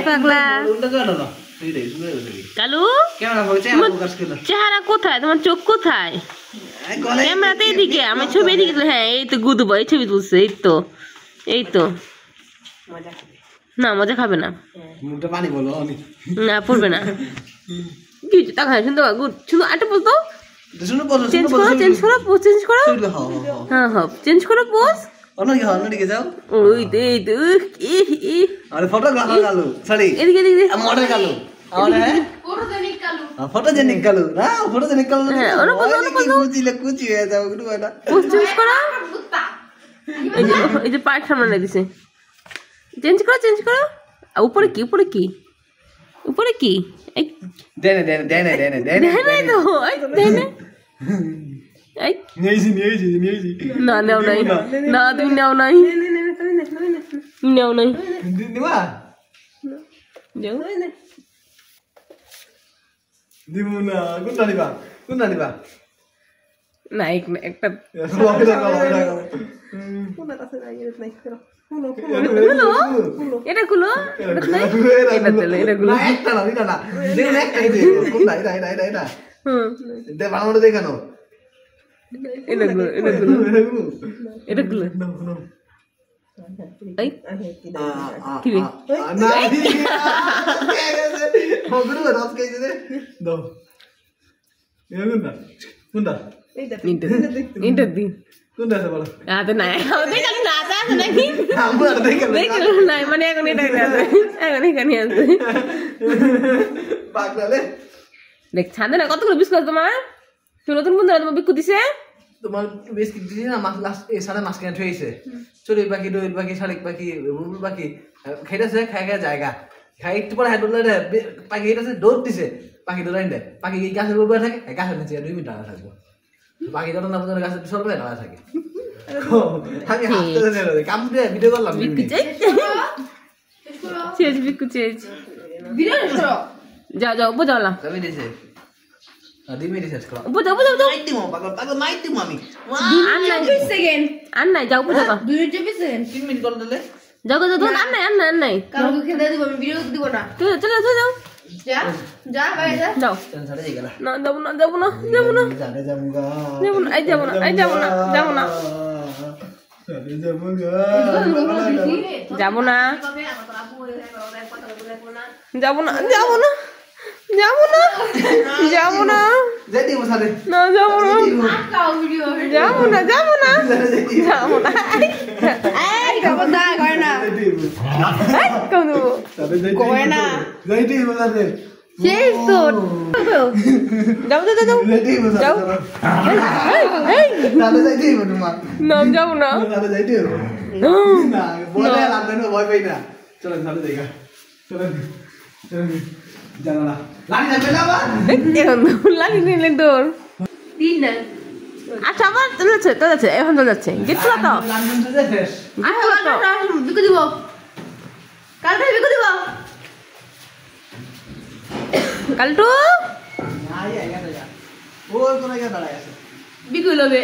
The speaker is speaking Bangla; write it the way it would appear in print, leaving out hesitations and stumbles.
পাগলা কালু চেহারা কোথায় তোমার চোখ কোথায় ক্যামেরাতে এদিকে আমি ছবি এদিকে হ্যাঁ এই তো গুদবো এই ছবি তুলছে এই তো না মজা খাবে না না পড়বে না কি টাকা শুনতে গুড শুনো আটা বলতো চেঞ্জ করো হ্যাঁ হ্যাঁ চেঞ্জ করো পোজ অন্যদিকে যাও ওই তো এই তো আরে ফটোগ্রাফার কালু সরি এদিকে মডেল কালু ফটোজেনিক কালু না ফটোজেনিক কালু হ্যাঁ ওরা কুচি হয়ে যাও একটু এটা পোজ চেঞ্জ করো এই যে পার্ট সামনে দিছে চেঞ্জ করো উপরে কি দেনে তো দেনে এই নিয়েছি না নাও নাই না তুমি নাও নাই দিবা যাও দিব না কোনটা দিবা না একটা এটা খুলো দেখানো দেখ ছাদে না কতগুলো বিস্কুট তোমার নতুন বন্ধুরা তোমার বিস্কুট দিছে তোমার বিস্কুট দিছে না সারা মাঝখানে ঠেয়েছে চড়ুই পাখি দোয়েল পাখি শালিক পাখি বুলবুল পাখি খাইতেছে খাই জায়গা খাই একটু পরে হাত বললে পাখি খাইতেছে দৌড় দিছে পাখি দৌড়াই দেয় পাখি গাছের উপরে থাকে গাছের নিচে 2 মিনিট দাঁড়া থাকবো পাখি যখন না পর্যন্ত গাছের পিছনে দাঁড়া থাকে আমি হাসতে কামড়ে ভিডিও করলাম যাও বোঝাও না আর নাই যাও বুঝা 3 মিনিট করে দিলে যাও আর নাই কালকে খেতে দেব আমি ভিডিও দিব না চলো যাও যাও যাবো না আচ্ছা আবার যাচ্ছে এখন তো যাচ্ছে গেট খোলা তো বিকু দিব কালটা বিকু দিব কালটু বিকু লবে